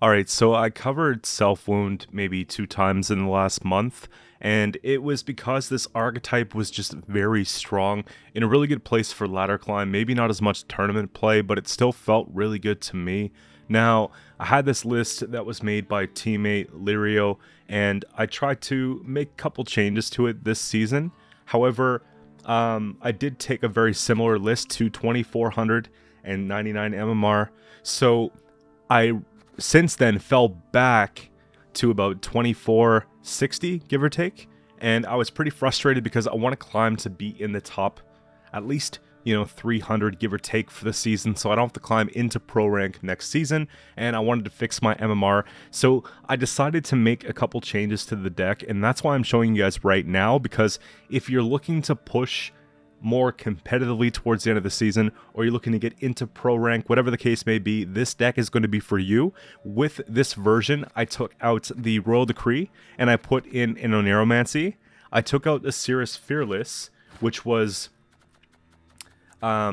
Alright, so I covered Self Wound maybe 2 times in the last month, and it was because this archetype was just very strong, in a really good place for ladder climb, maybe not as much tournament play, but it still felt really good to me. Now, I had this list that was made by teammate Lirio, and I tried to make a couple changes to it this season. However, I did take a very similar list to 2499 MMR, so I since then fell back to about 2460, give or take. And I was pretty frustrated because I want to climb to be in the top at least, 300, give or take, for the season, so I don't have to climb into pro rank next season. And I wanted to fix my MMR, so I decided to make a couple changes to the deck, and that's why I'm showing you guys right now, because if you're looking to push more competitively towards the end of the season, or you're looking to get into pro rank, whatever the case may be, this deck is going to be for you. With this version, I took out the Royal Decree, and I put in an Oneromancy. I took out the Cirrus Fearless, which was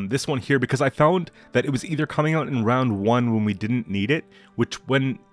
this one here, because I found that it was either coming out in round 1 when we didn't need it, which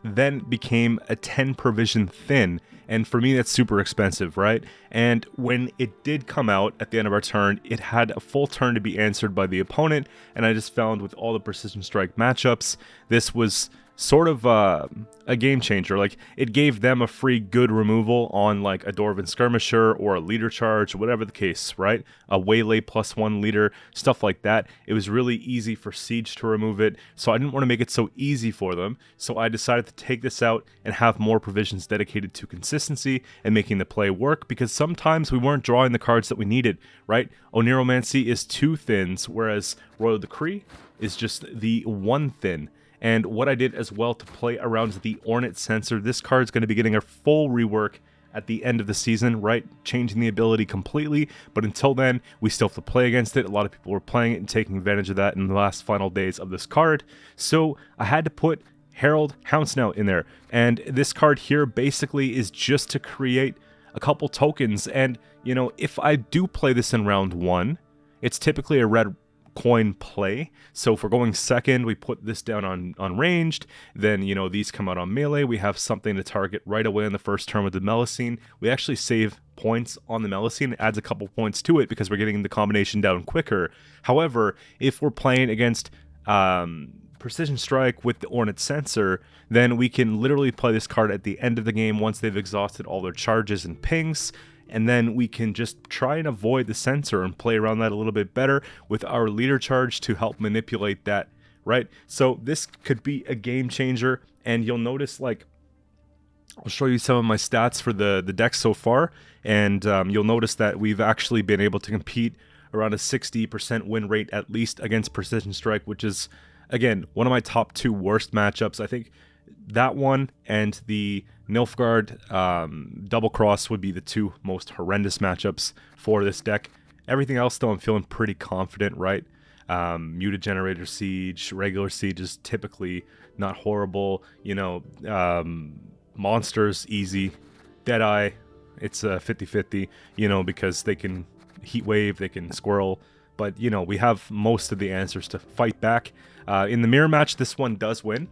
then became a 10 provision thin, and for me that's super expensive, right? And when it did come out at the end of our turn, it had a full turn to be answered by the opponent, and I just found with all the Precision Strike matchups, this was sort of a game changer. Like, it gave them a free good removal on like a Dwarven Skirmisher or a leader charge, whatever the case, right? A waylay +1 leader, stuff like that. It was really easy for Siege to remove it, so I didn't want to make it so easy for them, so I decided to take this out and have more provisions dedicated to consistency and making the play work, because sometimes we weren't drawing the cards that we needed, right? Oneromancy is 2 thins, whereas Royal Decree is just the 1 thin. And what I did as well to play around the Ornate Sensor, this card's going to be getting a full rework at the end of the season, right? Changing the ability completely, but until then, we still have to play against it. A lot of people were playing it and taking advantage of that in the last final days of this card. So I had to put Herald Houndsnout in there. And this card here basically is just to create a couple tokens. And, if I do play this in round 1, it's typically a red coin play. So if we're going second, we put this down on ranged, then these come out on melee. We have something to target right away in the first turn with the Melusine. We actually save points on the Melusine. It adds a couple points to it because we're getting the combination down quicker. However, if we're playing against Precision Strike with the Ornate Sensor, then we can literally play this card at the end of the game once they've exhausted all their charges and pings, and then we can just try and avoid the sensor and play around that a little bit better with our leader charge to help manipulate that, right? So this could be a game changer, and you'll notice, like, I'll show you some of my stats for the deck so far, and you'll notice that we've actually been able to compete around a 60% win rate at least against Precision Strike, which is, again, one of my top 2 worst matchups. I think that one and the Nilfgaard Double Cross would be the 2 most horrendous matchups for this deck. Everything else, though, I'm feeling pretty confident, right? Muted Generator Siege, regular Siege is typically not horrible. Monsters, easy. Deadeye, it's a 50-50, because they can Heat Wave, they can Squirrel. But, we have most of the answers to fight back. In the mirror match, this one does win.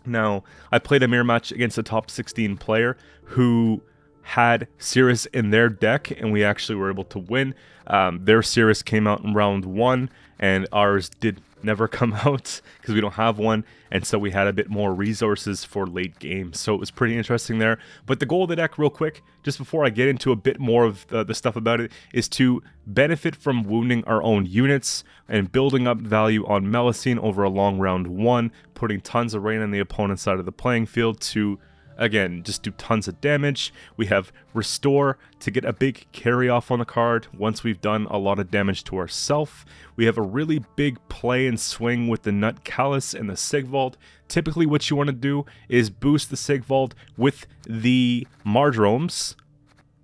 Now, I played a mirror match against a top 16 player who had Cirrus in their deck, and we actually were able to win. Their Cirrus came out in round 1, and ours did never come out because we don't have one, and so we had a bit more resources for late game, so it was pretty interesting there. But the goal of the deck, real quick, just before I get into a bit more of the stuff about it, is to benefit from wounding our own units and building up value on Melusine over a long round 1, putting tons of rain on the opponent's side of the playing field to, again, just do tons of damage. We have Restore to get a big carry off on the card once we've done a lot of damage to ourselves. We have a really big play and swing with the Nut Callus and the Sigvald. Typically what you want to do is boost the Sigvald with the Mardromes,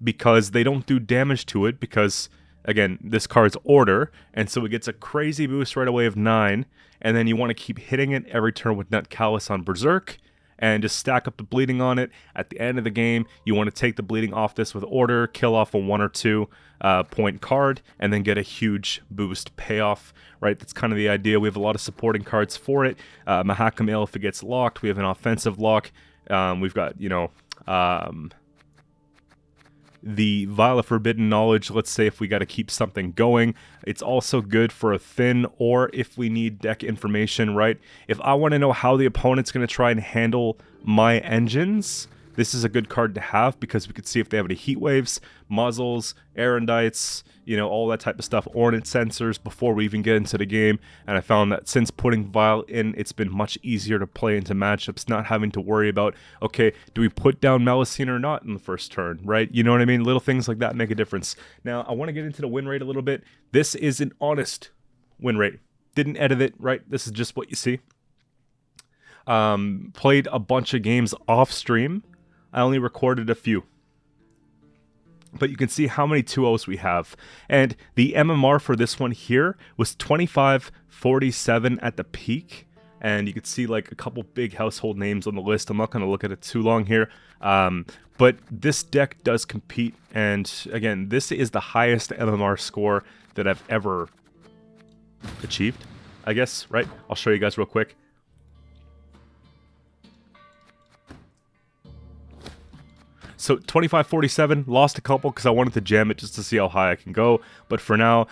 because they don't do damage to it, because, again, this card's Order, and so it gets a crazy boost right away of 9, and then you want to keep hitting it every turn with Nut Callus on Berserk, and just stack up the bleeding on it. At the end of the game, you want to take the bleeding off this with order, kill off a 1 or 2 point card, and then get a huge boost payoff, right? That's kind of the idea. We have a lot of supporting cards for it. Mahakam if it gets locked. We have an offensive lock. We've got, you know, the Vial of Forbidden Knowledge. Let's say if we got to keep something going. It's also good for a thin, or if we need deck information, right? If I want to know how the opponent's going to try and handle my engines, this is a good card to have, because we could see if they have any heat waves, muzzles, Aerondites, you know, all that type of stuff, Ornate sensors before we even get into the game. And I found that since putting Vial in, it's been much easier to play into matchups, not having to worry about, okay, do we put down Melusine or not in the first turn, right? You know what I mean? Little things like that make a difference. Now, I want to get into the win rate a little bit. This is an honest win rate. Didn't edit it, right? This is just what you see. Played a bunch of games off stream. I only recorded a few. But you can see how many 2-0s we have. And the MMR for this one here was 2547 at the peak. And you can see like a couple big household names on the list. I'm not going to look at it too long here. But this deck does compete. And again, this is the highest MMR score that I've ever achieved, I guess, right? I'll show you guys real quick. So 2547, lost a couple because I wanted to jam it just to see how high I can go. But for now,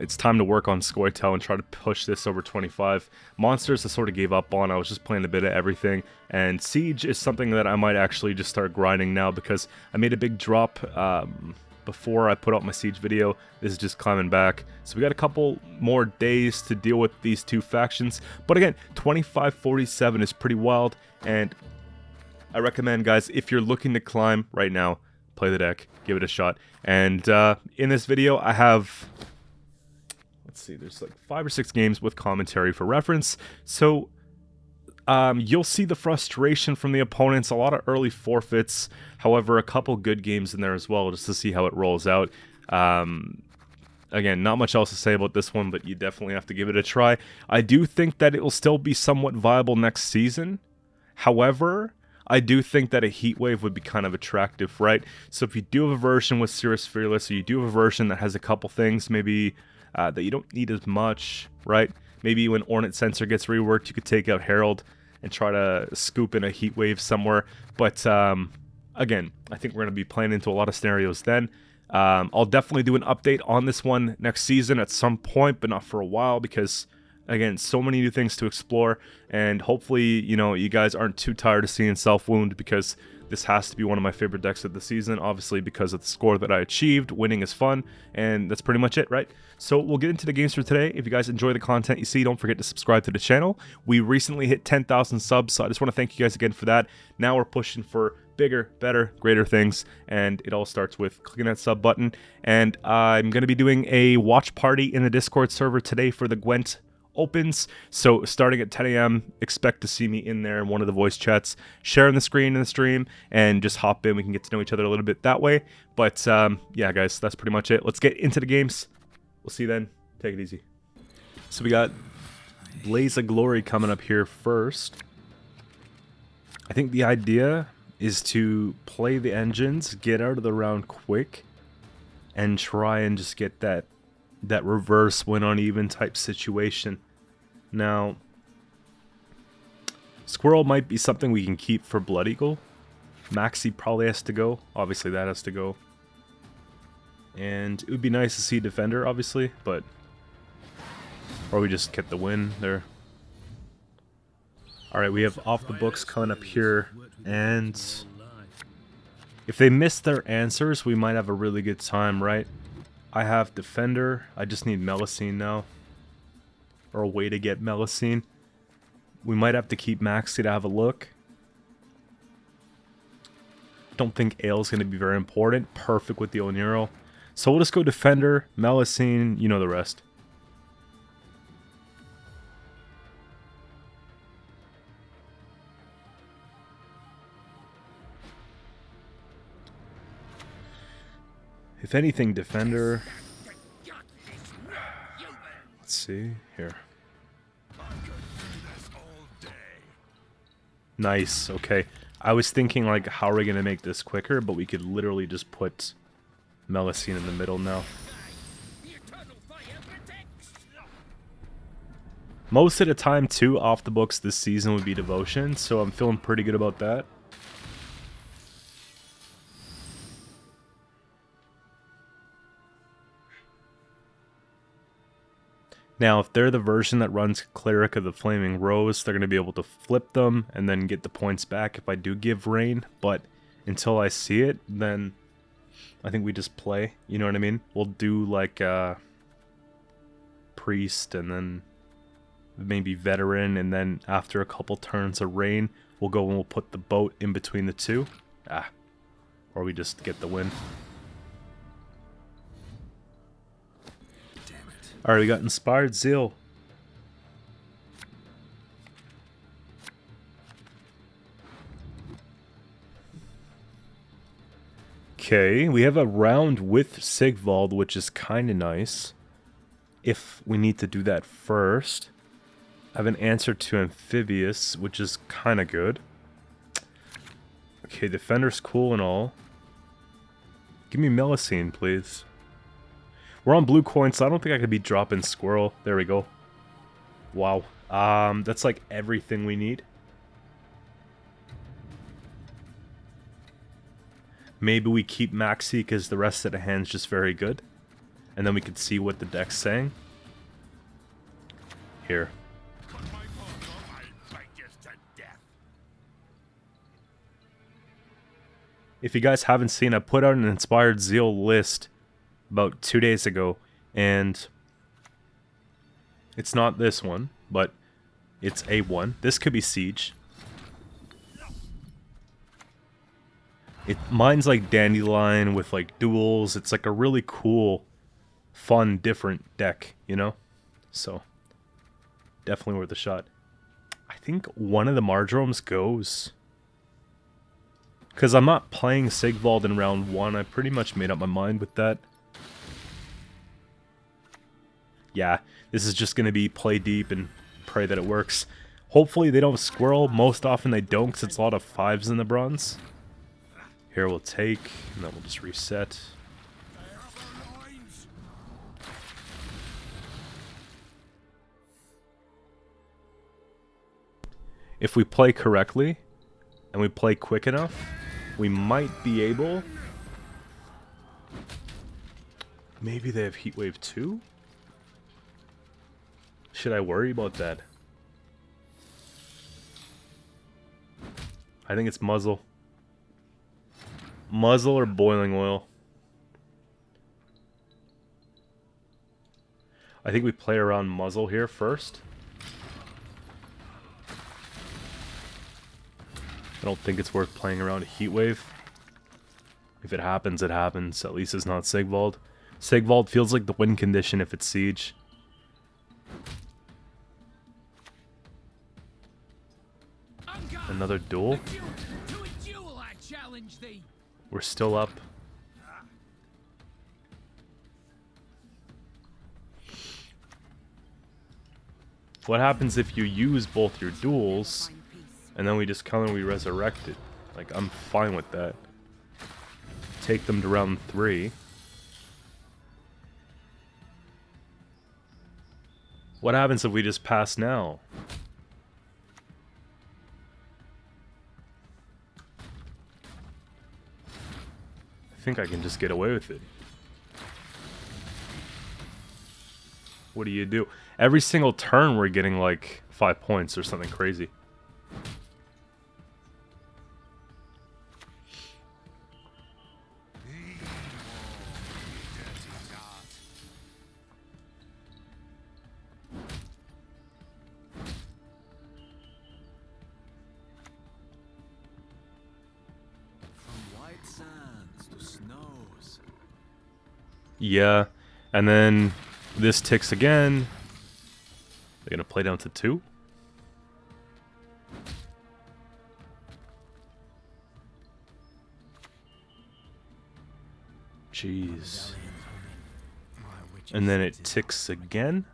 it's time to work on Scoia'tael and try to push this over 25. Monsters I sort of gave up on. I was just playing a bit of everything. And Siege is something that I might actually just start grinding now, because I made a big drop before I put out my Siege video. This is just climbing back. So we got a couple more days to deal with these two factions. But again, 2547 is pretty wild. And I recommend, guys, if you're looking to climb right now, play the deck, give it a shot. And in this video, I have, let's see, there's like 5 or 6 games with commentary for reference. So you'll see the frustration from the opponents, a lot of early forfeits. However, a couple good games in there as well, just to see how it rolls out. Again, not much else to say about this one, but you definitely have to give it a try. I do think that it will still be somewhat viable next season. However, I do think that a heat wave would be kind of attractive, right? So if you do have a version with Cirrus Fearless, or you do have a version that has a couple things maybe that you don't need as much, right? Maybe when Ornate Sensor gets reworked, you could take out Herald and try to scoop in a heat wave somewhere. But again, I think we're going to be playing into a lot of scenarios then. I'll definitely do an update on this one next season at some point, but not for a while, because again, so many new things to explore, and hopefully, you know, you guys aren't too tired of seeing Self-Wound, because this has to be one of my favorite decks of the season, obviously because of the score that I achieved. Winning is fun, and that's pretty much it, right? So we'll get into the games for today. If you guys enjoy the content you see, don't forget to subscribe to the channel. We recently hit 10,000 subs, so I just want to thank you guys again for that. Now we're pushing for bigger, better, greater things, and it all starts with clicking that sub button. And I'm going to be doing a watch party in the Discord server today for the Gwent opens, so starting at 10 a.m. expect to see me in there in one of the voice chats, sharing the screen in the stream, and just hop in. We can get to know each other a little bit that way. But yeah, guys, that's pretty much it. Let's get into the games. We'll see you then. Take it easy. So we got Blaze of Glory coming up here first. I think the idea is to play the engines, get out of the round quick, and try and just get that reverse win on even type situation. Now, Squirrel might be something we can keep for Blood Eagle. Maxi probably has to go. Obviously, that has to go. And it would be nice to see Defender, obviously, but... or we just get the win there. Alright, we have Off the Books coming up here, and... if they miss their answers, we might have a really good time, right? I have Defender. I just need Melusine now. Or a way to get Melusine. We might have to keep Maxi to have a look. Don't think Ale's going to be very important. Perfect with the Oniro. So we'll just go Defender, Melusine, you know the rest. If anything, Defender. Let's see here. Nice, okay. I was thinking, like, how are we going to make this quicker, but we could literally just put Melusine in the middle now. Most of the time, too, off the books this season would be Devotion, so I'm feeling pretty good about that. Now, if they're the version that runs Cleric of the Flaming Rose, they're going to be able to flip them and then get the points back if I do give Rain. But until I see it, then I think we just play. You know what I mean? We'll do like Priest and then maybe Veteran, and then after a couple turns of Rain, we'll go and we'll put the boat in between the two. Or we just get the win. Alright, we got Inspired Zeal. Okay, we have a round with Sigvald, which is kind of nice. If we need to do that first. I have an answer to Amphibious, which is kind of good. Okay, Defender's cool and all. Give me Melusine, please. We're on blue coins, so I don't think I could be dropping Squirrel. There we go. Wow. That's like everything we need. Maybe we keep Maxi because the rest of the hand's just very good. And then we can see what the deck's saying. Here. If you guys haven't seen, I put out an Inspired Zeal list about 2 days ago, and it's not this one, but it's A1. This could be Siege. Mine's like Dandelion with like duels. It's like a really cool, fun, different deck, you know? So, definitely worth a shot. I think one of the Mardromes goes. Because I'm not playing Sigvald in round 1. I pretty much made up my mind with that. Yeah, this is just going to be play deep and pray that it works. Hopefully they don't Squirrel. Most often they don't because it's a lot of 5s in the bronze. Here we'll take, and then we'll just reset. If we play correctly, and we play quick enough, we might be able... Maybe they have Heatwave 2? Should I worry about that? I think it's Muzzle. Muzzle or Boiling Oil. I think we play around Muzzle here first. I don't think it's worth playing around a Heatwave. If it happens, it happens. At least it's not Sigvald. Sigvald feels like the win condition if it's Siege. Another duel? We're still up. What happens if you use both your duels and then we just we resurrect it? Like, I'm fine with that. Take them to round 3. What happens if we just pass now? I think I can just get away with it. What do you do? Every single turn we're getting like 5 points or something crazy. Yeah, and then this ticks again. They're gonna play down to 2. Jeez. And then it ticks again.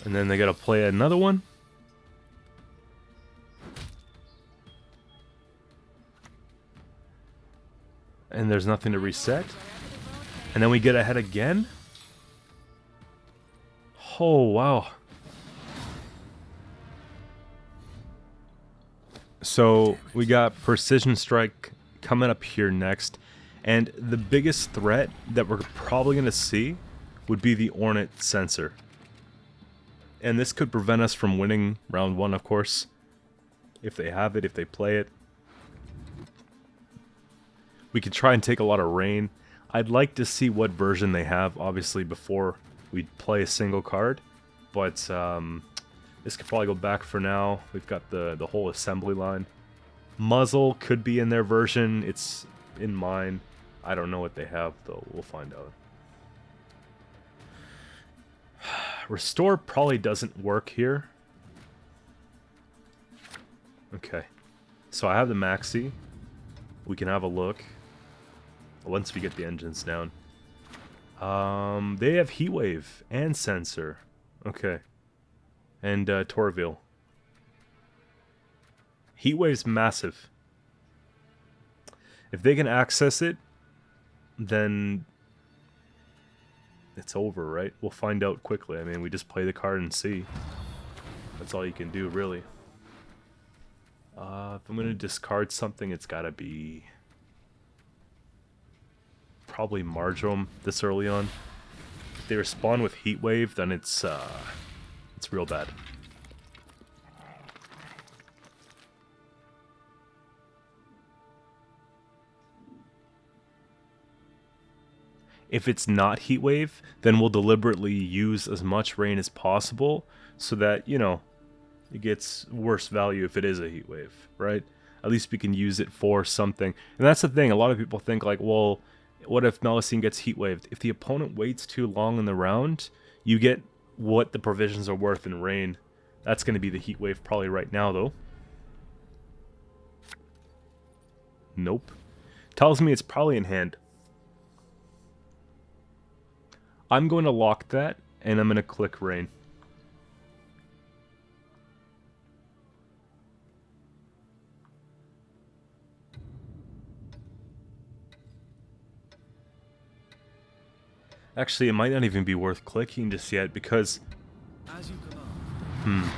And then they gotta play another one. And there's nothing to reset. And then we get ahead again. Oh, wow. So we got Precision Strike coming up here next. And the biggest threat that we're probably going to see would be the Ornate Sensor. And this could prevent us from winning round 1, of course. If they have it, if they play it. We could try and take a lot of rain. I'd like to see what version they have, obviously, before we play a single card. But this could probably go back for now. We've got the whole assembly line. Muzzle could be in their version. It's in mine. I don't know what they have, though. We'll find out. Restore probably doesn't work here. Okay. So I have the Maxi. We can have a look once we get the engines down. They have Heatwave and Sensor. Okay. And Torville. Heatwave's massive. If they can access it, then it's over, right? We'll find out quickly. I mean, we just play the card and see. That's all you can do, really. If I'm going to discard something, it's got to be probably Marjoram this early on. If they respond with Heatwave, then it's real bad. If it's not Heatwave, then we'll deliberately use as much rain as possible so that, you know, it gets worse value if it is a Heatwave, right? At least we can use it for something. And that's the thing, a lot of people think like, well, what if Melusine gets Heatwaved? If the opponent waits too long in the round, you get what the provisions are worth in rain. That's going to be the Heatwave probably right now, though. Nope. Tells me it's probably in hand. I'm going to lock that, and I'm going to click rain. Actually, it might not even be worth clicking just yet, because... As you command.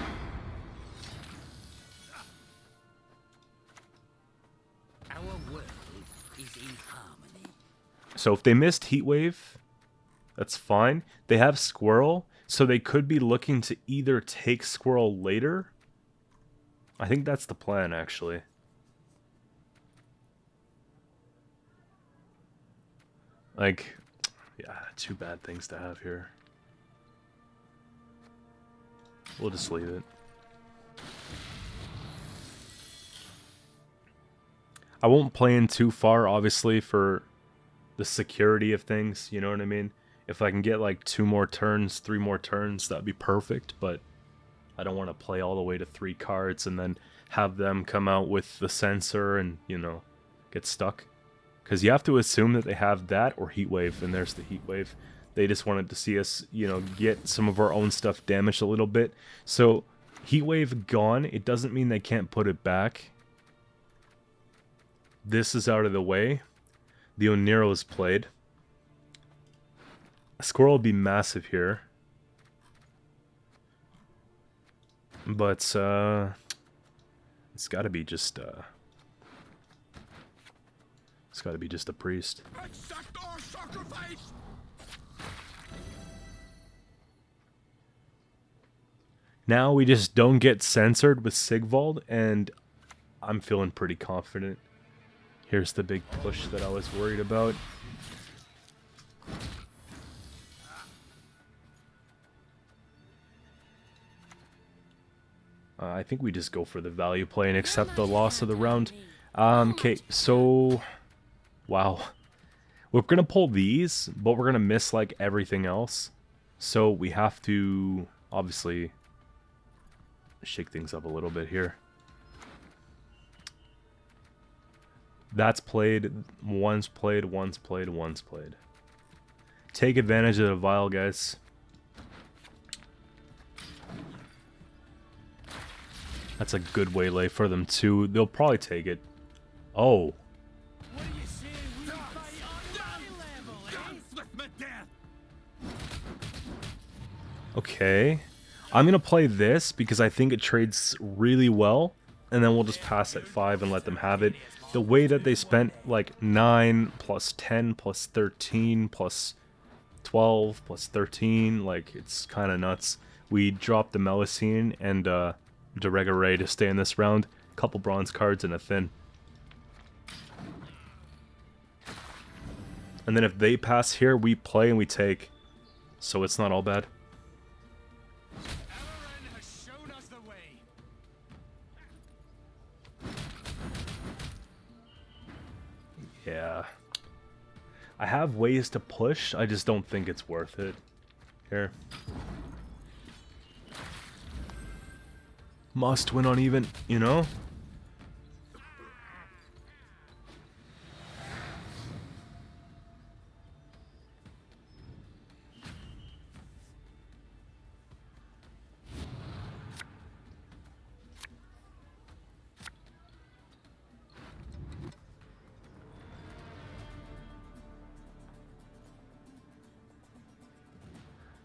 Our world is in harmony. So if they missed Heatwave, that's fine. They have Squirrel, so they could be looking to either take Squirrel later. I think that's the plan, actually. Like... yeah, two bad things to have here. We'll just leave it. I won't play in too far, obviously, for the security of things, you know what I mean? If I can get like 2 more turns, 3 more turns, that'd be perfect, but I don't want to play all the way to 3 cards and then have them come out with the sensor and, you know, get stuck. Because you have to assume that they have that or Heatwave, and there's the Heatwave. They just wanted to see us, you know, get some of our own stuff damaged a little bit. So, Heatwave gone, it doesn't mean they can't put it back. This is out of the way. The Oniro is played. A Squirrel will be massive here. But, it's gotta be just, it's gotta be just a priest. Accept our sacrifice! Now we just don't get censored with Sigvald, and I'm feeling pretty confident. Here's the big push that I was worried about. I think we just go for the value play and accept the loss of the round. Okay, so... wow. We're going to pull these, but we're going to miss, like, everything else. So we have to, obviously, shake things up a little bit here. That's played, one's played, one's played, one's played. Take advantage of the vial, guys. That's a good waylay for them too. They'll probably take it. Oh. Okay. I'm going to play this because I think it trades really well. And then we'll just pass at 5 and let them have it. The way that they spent like 9 plus 10 plus 13 plus 12 plus 13, like it's kind of nuts. We dropped the Melusine and Deregare to stay in this round. A couple bronze cards and a thin. And then if they pass here, we play and we take. So it's not all bad. Yeah. I have ways to push, I just don't think it's worth it. Here. Must win on even, you know?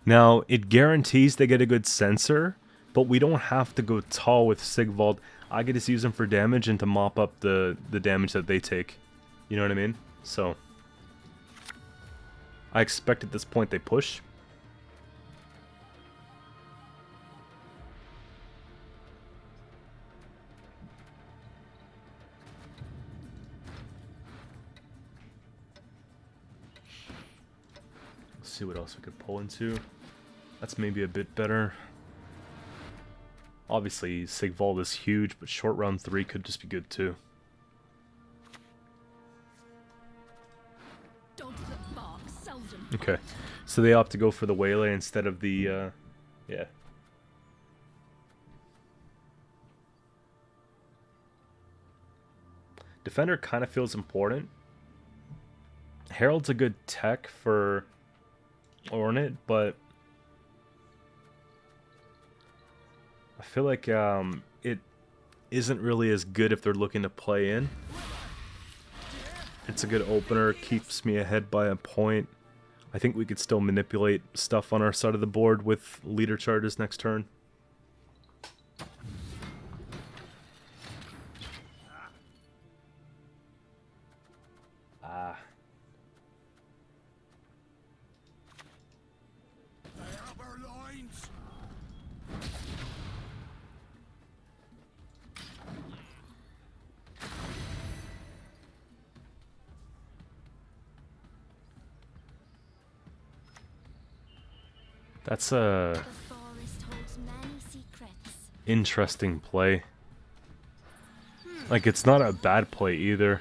Now, it guarantees they get a good sensor, but we don't have to go tall with Sigvald. I can just use them for damage and to mop up the damage that they take. You know what I mean? So, I expect at this point they push. Let's see what else we could pull into. That's maybe a bit better. Obviously, Sigvald is huge, but short round 3 could just be good too. Okay, so they opt to go for the waylay instead of the, yeah. Defender kind of feels important. Herald's a good tech for Ornate, but I feel like it isn't really as good if they're looking to play in. It's a good opener, keeps me ahead by a point. I think we could still manipulate stuff on our side of the board with leader charges next turn. That's a interesting play. Like, it's not a bad play either.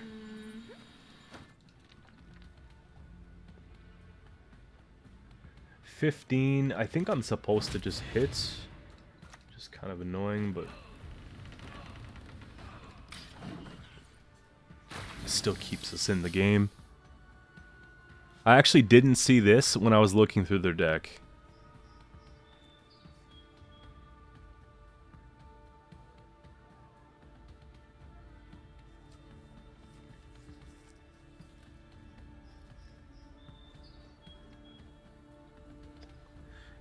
$15. I think I'm supposed to just hit. Just kind of annoying, but still keeps us in the game. I actually didn't see this when I was looking through their deck.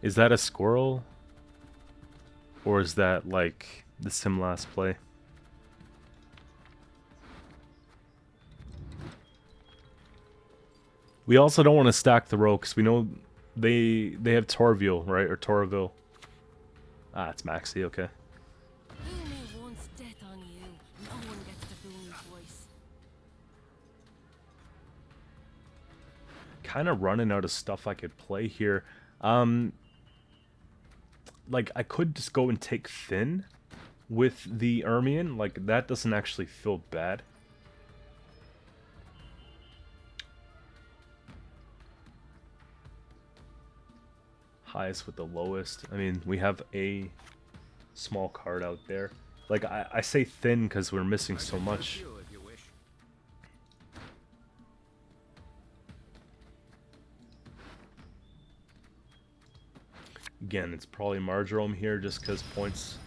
Is that a squirrel? Or is that like the sim last play? We also don't want to stack the row because we know they have Torville, right? Or Toraville. Ah, it's Maxi, okay. Kind of running out of stuff I could play here. Like, I could just go and take Thin with the Ermion. Like, that doesn't actually feel bad. Highest with the lowest. I mean, we have a small card out there. Like, I say Thin because we're missing so much. Again, it's probably Marjoram here just because points.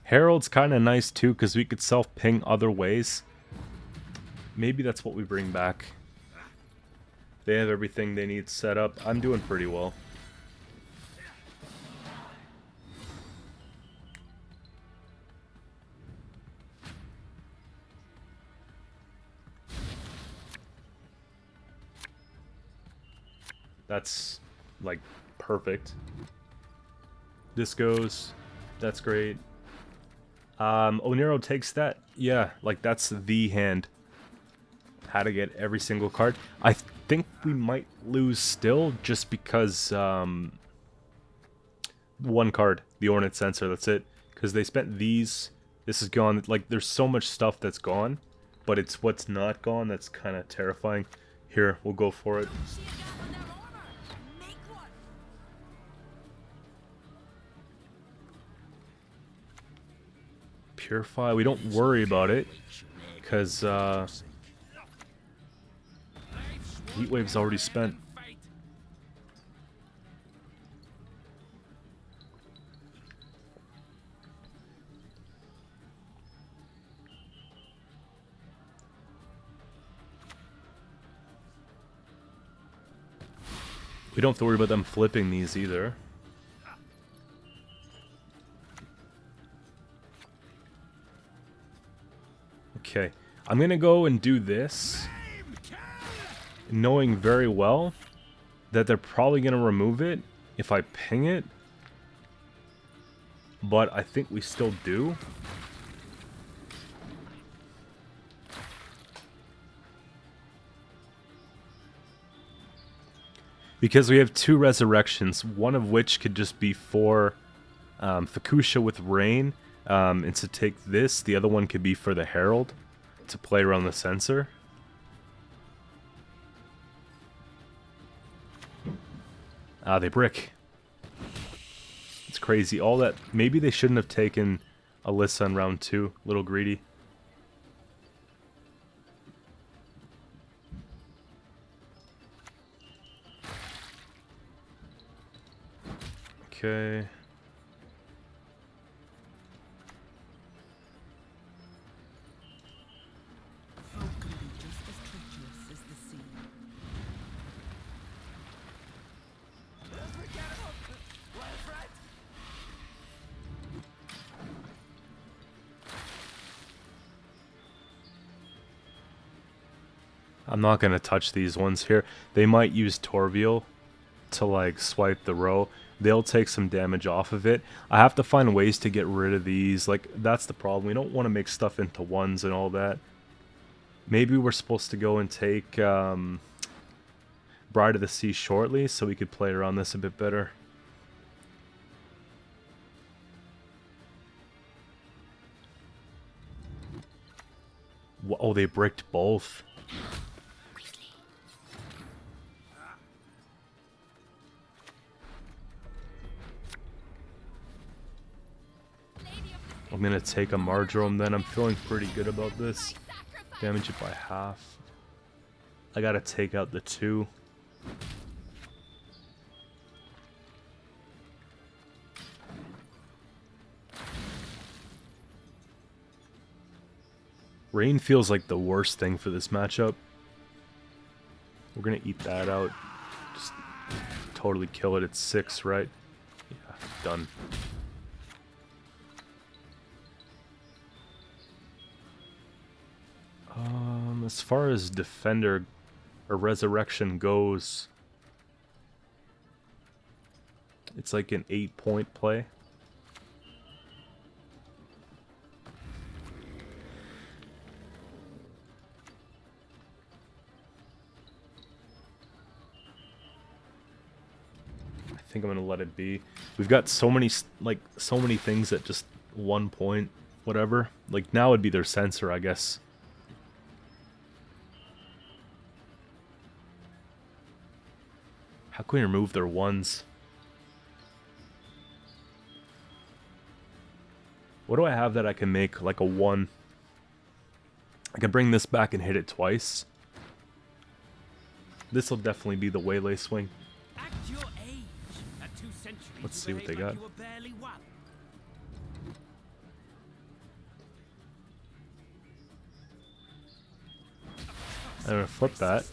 Herald's kind of nice too, because we could self-ping other ways. Maybe that's what we bring back. They have everything they need set up. I'm doing pretty well. That's, like, perfect. This goes. That's great. Oniro takes that. Yeah, like, that's the hand. How to get every single card. I think we might lose still, just because, one card. The Ornate Sensor, that's it. Because they spent these. This is gone. Like, there's so much stuff that's gone. But it's what's not gone that's kind of terrifying. Here, we'll go for it. Purify, we don't worry about it, because Heat Wave's already spent. We don't have to worry about them flipping these either. Okay, I'm gonna go and do this, knowing very well that they're probably gonna remove it if I ping it, but I think we still do. Because we have two resurrections, one of which could just be for Fukusha with Rain, and to take this. The other one could be for the Herald, to play around the sensor. Ah, they brick. It's crazy. All that. Maybe they shouldn't have taken Alyssa in round 2. Little greedy. Okay. I'm not going to touch these ones here. They might use Torviel to, like, swipe the row. They'll take some damage off of it. I have to find ways to get rid of these. Like, that's the problem. We don't want to make stuff into ones and all that. Maybe we're supposed to go and take Bride of the Sea shortly, so we could play around this a bit better. Oh, they bricked both. I'm gonna take a Marjoram then. I'm feeling pretty good about this. Damage it by half. I gotta take out the 2. Rain feels like the worst thing for this matchup. We're gonna eat that out. Just totally kill it. It's 6, right? Yeah, done. As far as Defender or Resurrection goes, it's like an 8-point play. I think I'm gonna let it be. We've got so many, like, so many things at just 1 point, whatever. Like, now would be their sensor, I guess. How can we remove their 1s? What do I have that I can make like a 1? I can bring this back and hit it twice. This will definitely be the Waylay swing. At your age, at 2 centuries, Let's see what they got. I'm gonna flip that.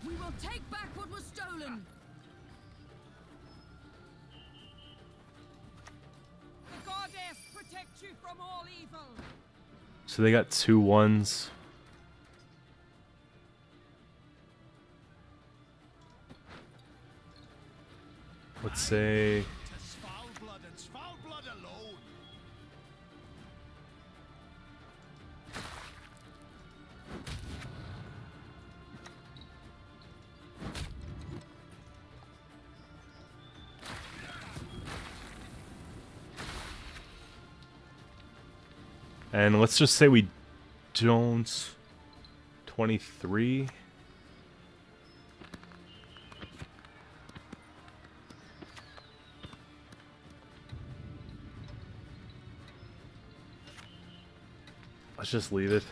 We will take back what was stolen. The goddess protect you from all evil. So they got 2 1s. Let's say and let's just say we don't 23. Let's just leave it.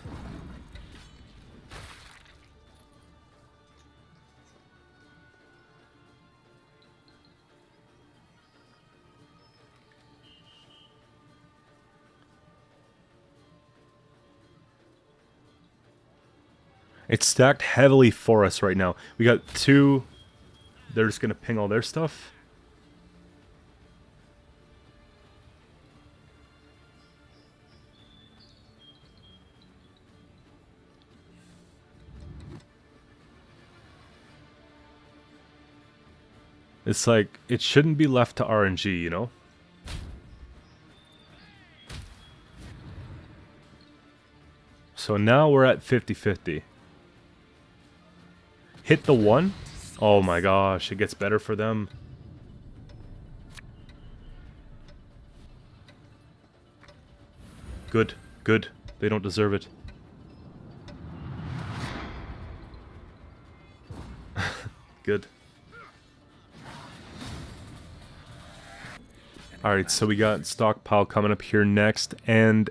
It's stacked heavily for us right now. We got 2. They're just gonna ping all their stuff. It's like, it shouldn't be left to RNG, you know? So now we're at 50-50. Hit the 1. Oh my gosh, it gets better for them. Good, good. They don't deserve it. Good. Alright, so we got Stockpile coming up here next, and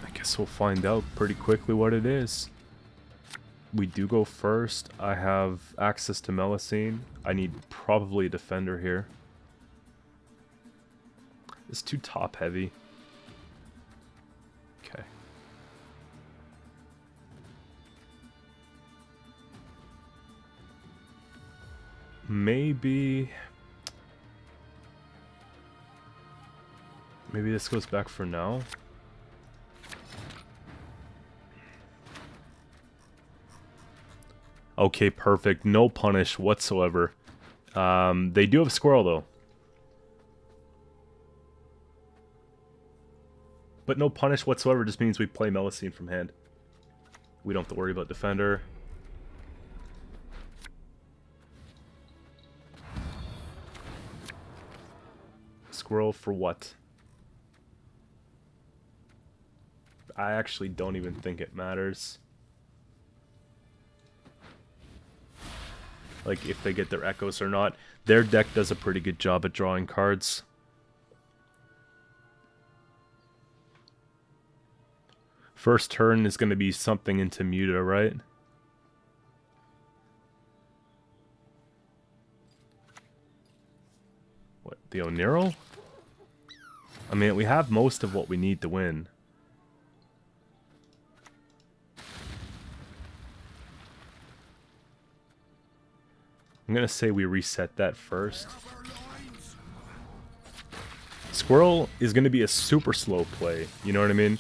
I guess we'll find out pretty quickly what it is. We do go first. I have access to Melusine. I need probably a defender here. It's too top heavy. Okay. Maybe this goes back for now. Okay, perfect. No punish whatsoever. They do have a squirrel, though. But no punish whatsoever just means we play Melusine from hand. We don't have to worry about defender. Squirrel for what? I actually don't even think it matters. Like, if they get their echoes or not. Their deck does a pretty good job at drawing cards. First turn is going to be something into Muta, right? What, the Oniro? I mean, we have most of what we need to win. I'm going to say we reset that first. Squirrel is going to be a super slow play, you know what I mean?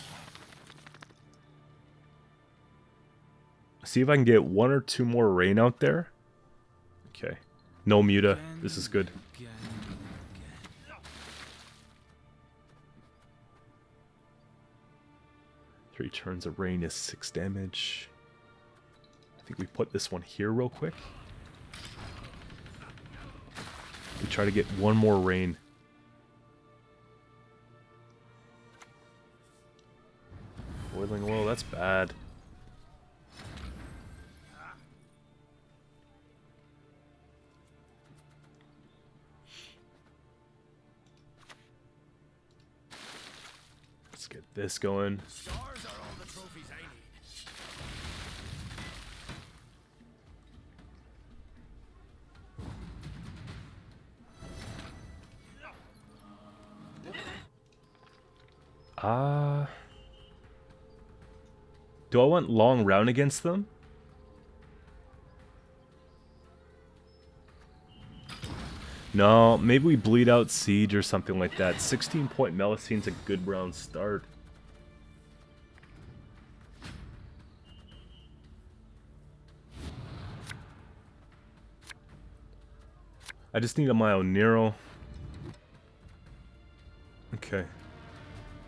See if I can get 1 or 2 more rain out there. Okay. No Muta. This is good. Three turns of rain is 6 damage. I think we put this one here real quick. We try to get 1 more rain. Boiling oil, that's bad. get this going. Stars are all the trophies I need. Do I want long round against them? No, maybe we bleed out Siege or something like that. 16-point Melicine's a good round start. I just need a Mio Nero. Okay.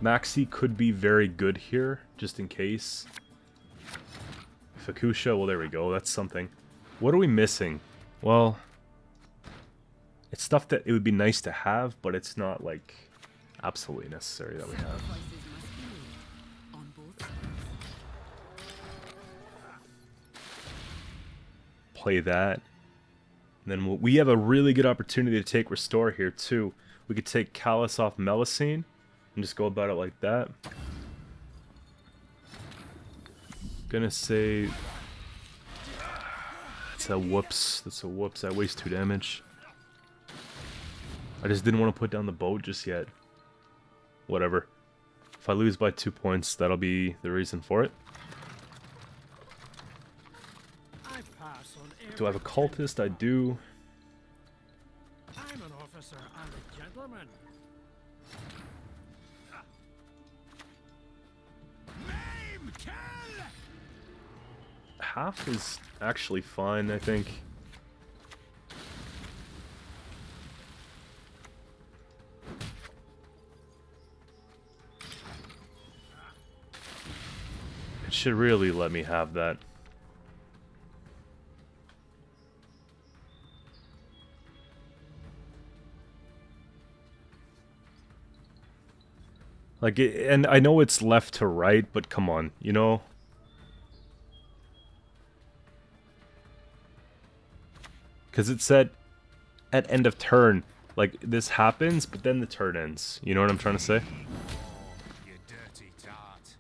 Maxi could be very good here, just in case. Fukusha, well there we go, that's something. What are we missing? Well, it's stuff that it would be nice to have, but it's not like absolutely necessary that we have. Sacrifices must be made on both sides. Play that. And then we have a really good opportunity to take Restore here too. We could take Callus off Melusine and just go about it like that. Gonna say that's a whoops. That's a whoops. I waste 2 damage. I just didn't want to put down the boat just yet. Whatever. If I lose by 2 points, that'll be the reason for it. Do I have a cultist? I do. I'm an officer and a gentleman. Maim, kill! Half is actually fine, I think. It should really let me have that. Like, and I know it's left to right, but come on, you know? Because it said at end of turn, like, this happens, but then the turn ends. You know what I'm trying to say? Oh, you dirty tart.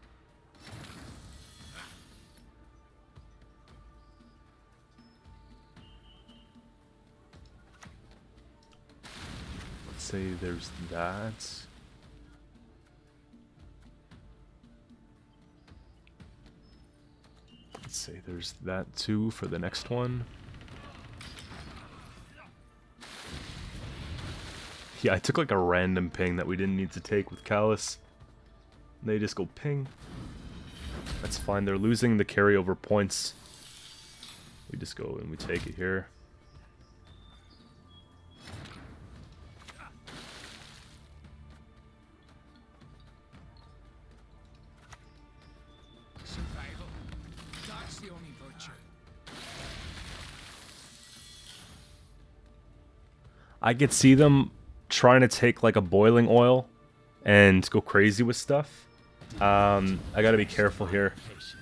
Let's say there's that. Let's say there's that too for the next one. Yeah, I took like a random ping that we didn't need to take with Callus. They just go ping. That's fine, they're losing the carryover points. We just go and we take it here. Survival. That's the only virtue. I could see them trying to take like a boiling oil and go crazy with stuff. I gotta be careful here. Patience.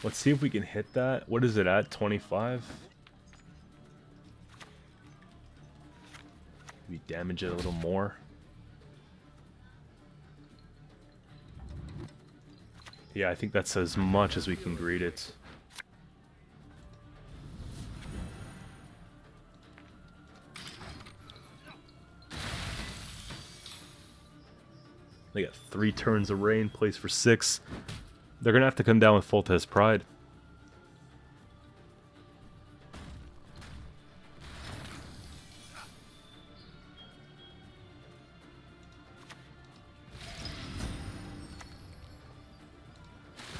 Let's see if we can hit that. What is it at? 25? Maybe damage it a little more. Yeah, I think that's as much as we can greet it. They got 3 turns of rain, plays for 6. They're gonna have to come down with Foltest Pride.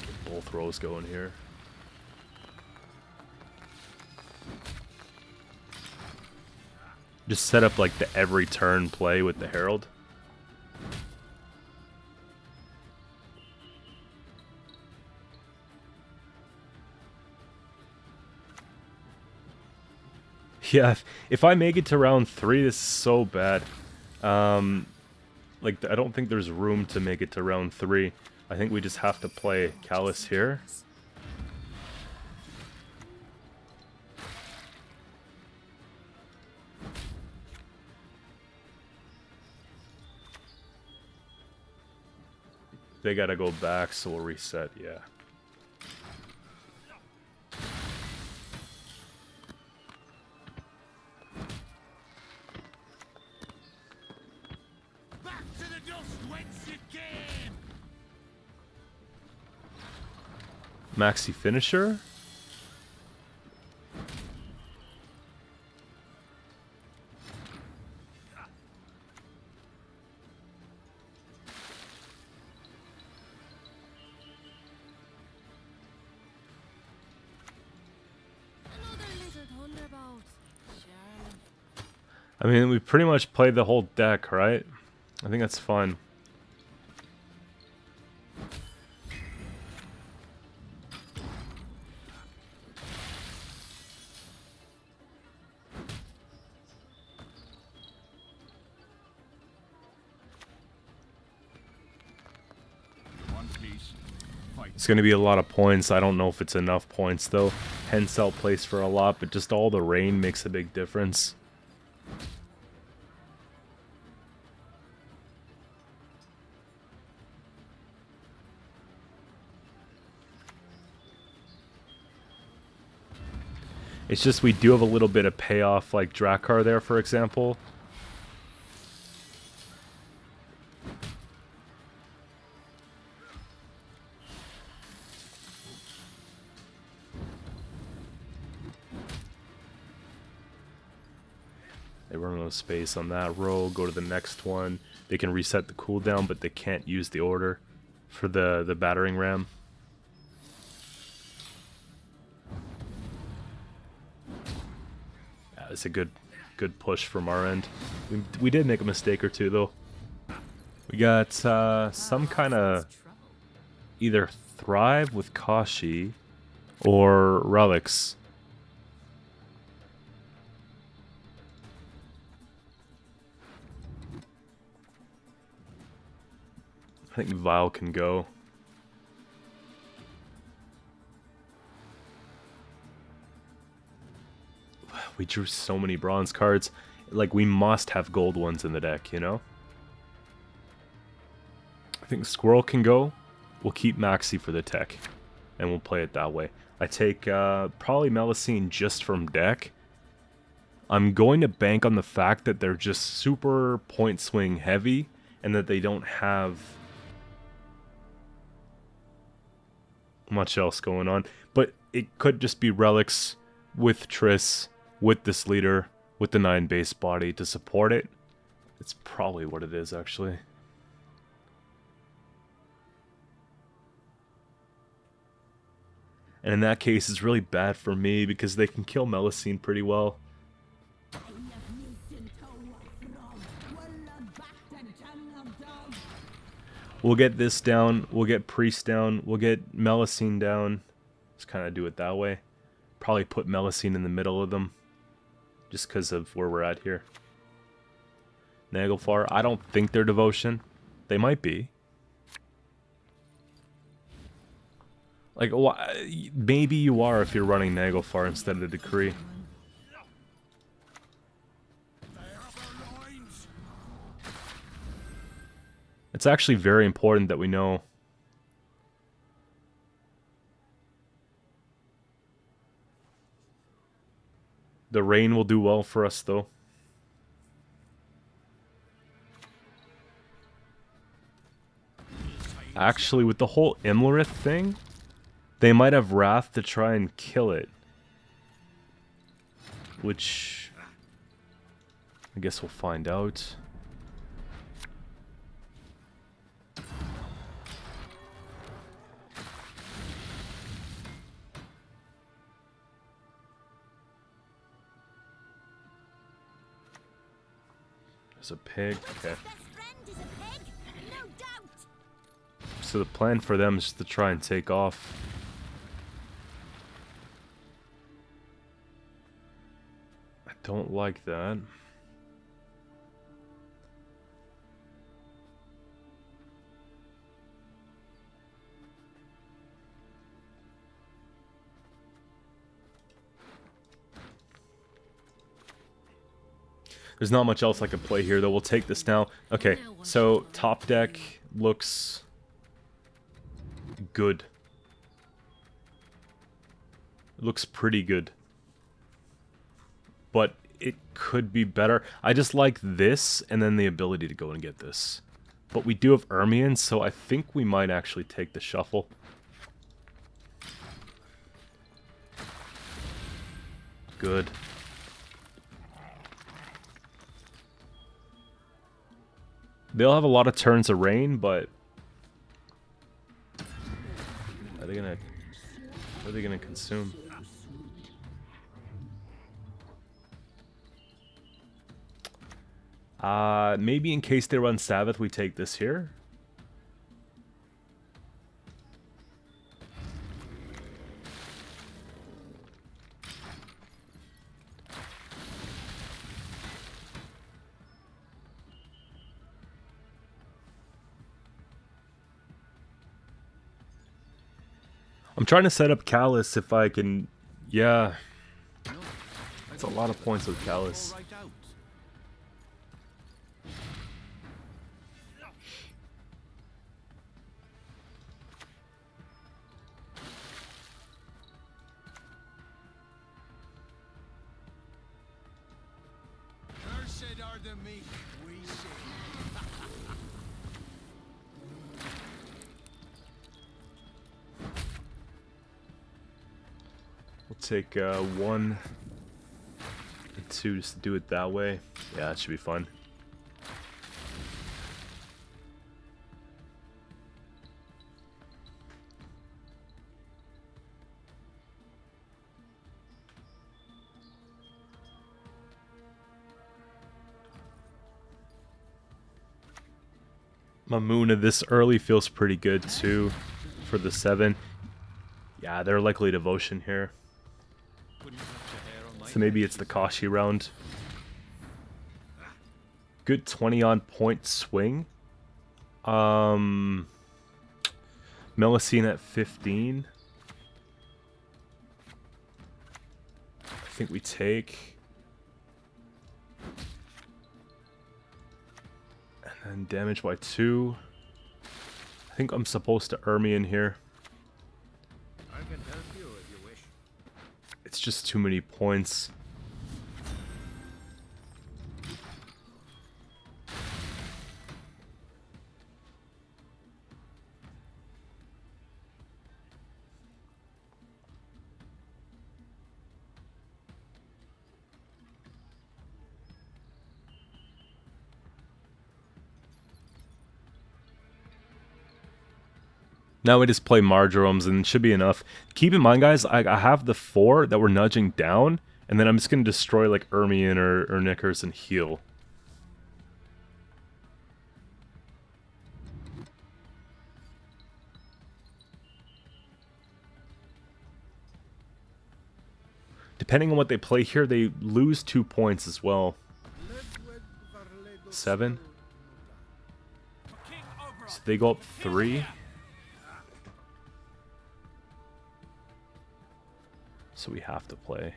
Get both rows going here. Just set up like the every turn play with the Herald. Yeah, if I make it to round 3, this is so bad. Like, I don't think there's room to make it to round 3. I think we just have to play Callus here. They gotta go back, so we'll reset, yeah. Back to the dust whence you came! Maxi finisher? Another little thunderbolt. Sure. I mean, we pretty much played the whole deck, right? I think that's fun. One piece. Fight. It's going to be a lot of points. I don't know if it's enough points, though. Hence, I'll place for a lot, but just all the rain makes a big difference. It's just we do have a little bit of payoff, like Drakkar there, for example. They run out of space on that row, go to the next one. They can reset the cooldown, but they can't use the order for the battering ram. Yeah, it's a good push from our end. We did make a mistake or two, though. We got some kind of either Thrive with Kashi or Relics. I think Vile can go. We drew so many bronze cards. Like, we must have gold ones in the deck, you know? I think Squirrel can go. We'll keep Maxi for the tech. And we'll play it that way. I take probably Melusine just from deck. I'm going to bank on the fact that they're just super point swing heavy. And that they don't have much else going on, but it could just be Relics with Triss, with this leader, with the 9 base body to support it. It's probably what it is, actually. And in that case, it's really bad for me because they can kill Melusine pretty well. We'll get this down, we'll get Priest down, we'll get Melusine down. Just kind of do it that way. Probably put Melusine in the middle of them. Just because of where we're at here. Naglfar, I don't think they're Devotion. They might be. Like, maybe you are if you're running Naglfar instead of the Decree. It's actually very important that we know. The rain will do well for us, though. Actually, with the whole Imlerith thing, they might have Wrath to try and kill it. Which I guess we'll find out. There's a pig. Okay. So the plan for them is to try and take off. I don't like that. There's not much else I could play here, though. We'll take this now. Okay, so top deck looks good. It looks pretty good. But it could be better. I just like this, and then the ability to go and get this. But we do have Ermion, so I think we might actually take the shuffle. Good. They'll have a lot of turns of rain, but are they gonna? What are they gonna consume? Maybe in case they run Sabbath, we take this here. I'm trying to set up Callus if I can. Yeah. That's a lot of points with Callus. Cursed are the meek, we say. We'll take 1 and 2 just to do it that way. Yeah, that should be fun. Mamuna this early feels pretty good too for the 7. Yeah, they're likely devotion here. So maybe it's the Kashi round. Good 20 on point swing. Melusine at 15. I think we take. And damage by 2. I think I'm supposed to Ermion here. I can help you if you wish. It's just too many points. Now we just play Marjorums and it should be enough. Keep in mind, guys, I have the 4 that we're nudging down, and then I'm just going to destroy like Ermion or Knickers and heal. Depending on what they play here, they lose 2 points as well. 7. So they go up 3. So we have to play.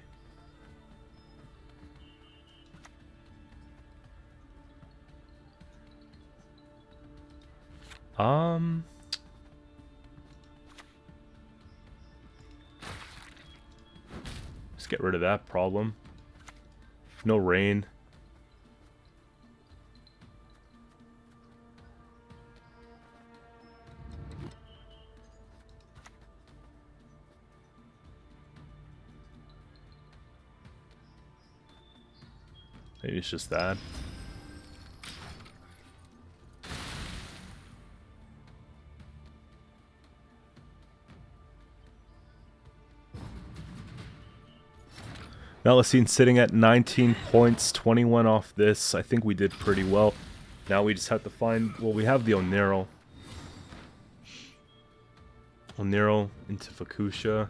Let's get rid of that problem. No rain. Maybe it's just that. Melusine sitting at 19 points, 21 off this. I think we did pretty well. Now we just have to find... Well, we have the Onero. Onero into Fukusha.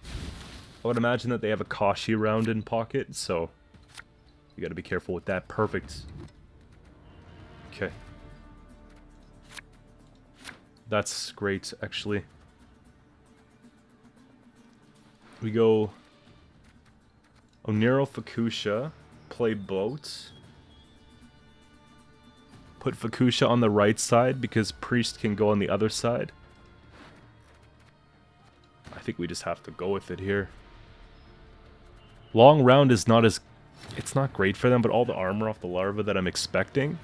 I would imagine that they have a Kashi round in pocket, so you gotta be careful with that. Perfect. Okay. That's great, actually. We go Onero Fukusha. Play boat. Put Fukusha on the right side because Priest can go on the other side. I think we just have to go with it here. Long round is not as... It's not great for them, but all the armor off the larva that I'm expecting...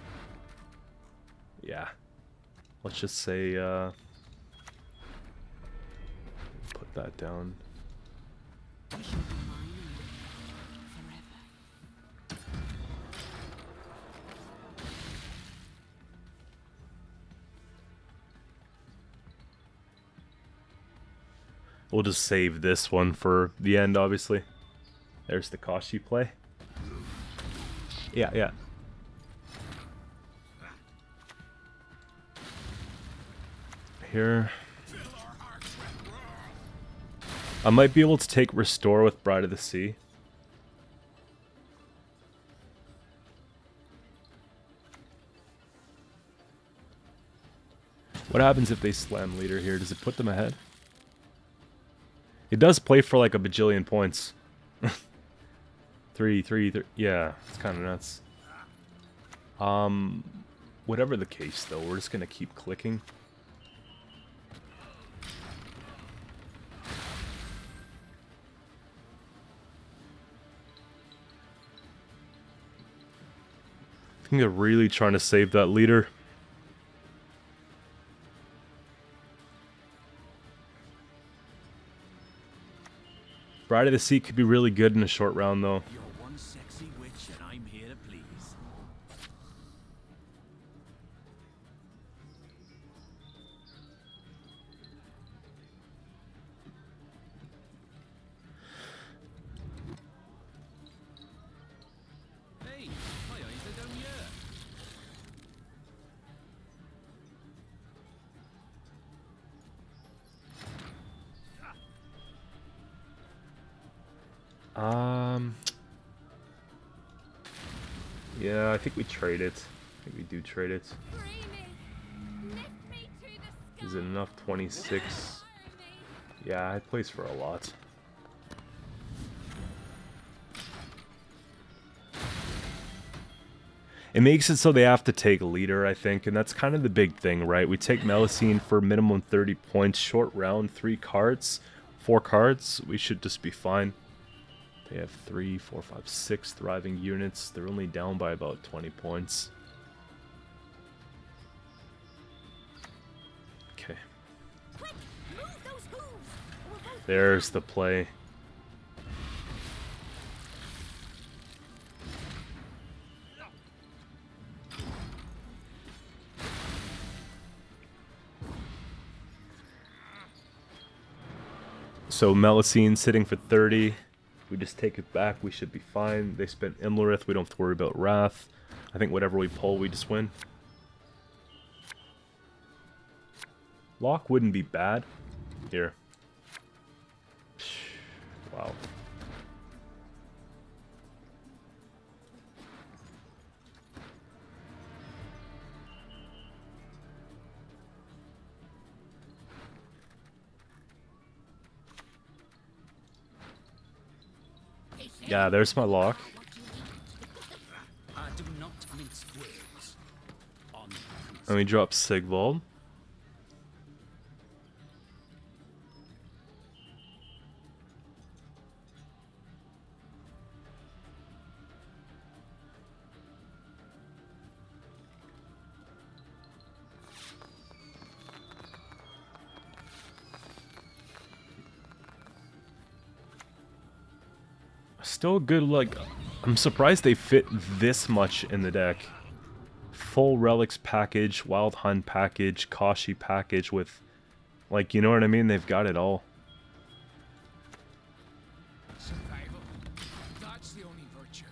Yeah. Let's just say, put that down. We'll just save this one for the end, obviously. There's the Kashi play. Yeah, yeah. Here. I might be able to take Restore with Bride of the Sea. What happens if they slam leader here? Does it put them ahead? It does play for like a bajillion points. three. Yeah, it's kind of nuts. Whatever the case though, we're just gonna keep clicking. I think they're really trying to save that leader. Bride of the Sea could be really good in a short round, though. You're one sexy witch, and I'm here to please. Hey, my eyes are down here. Yeah, I think we trade it. I think we do trade it. Free me. Lift me to the sky. Is it enough? 26. Fire me. Yeah, it plays for a lot. It makes it so they have to take leader, I think, and that's kind of the big thing, right? We take Melusine for minimum 30 points, short round, 4 cards, we should just be fine. They have 3, 4, 5, 6 thriving units. They're only down by about 20 points. Okay. Quick, move those hooves. There's the play. So Melusine sitting for 30. We just take it back, we should be fine. They spent Imlerith, we don't have to worry about Wrath. I think whatever we pull, we just win. Lock wouldn't be bad. Here. Wow. Yeah, there's my lock. I do not mince words. On And we drop Sigvald. Still good, like, I'm surprised they fit this much in the deck. Full Relics package, Wild Hunt package, Kashi package with, like, you know what I mean? They've got it all. survival. That's the only virtue.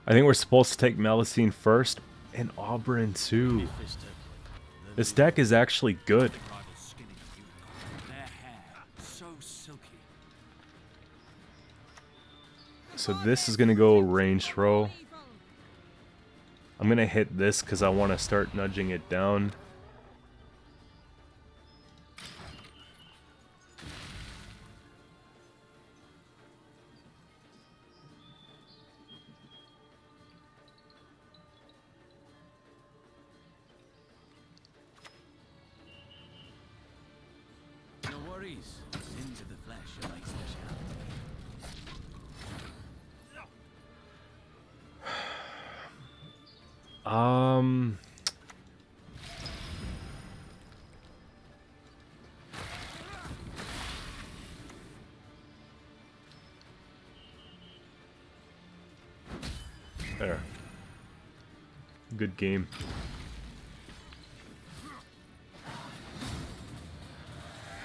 I think we're supposed to take Melusine first, and Auburn too. This deck is actually good. Their hair, so silky. So this is gonna go range throw. I'm gonna hit this because I want to start nudging it down. No worries. Into the flesh are my specialty. There. Good game.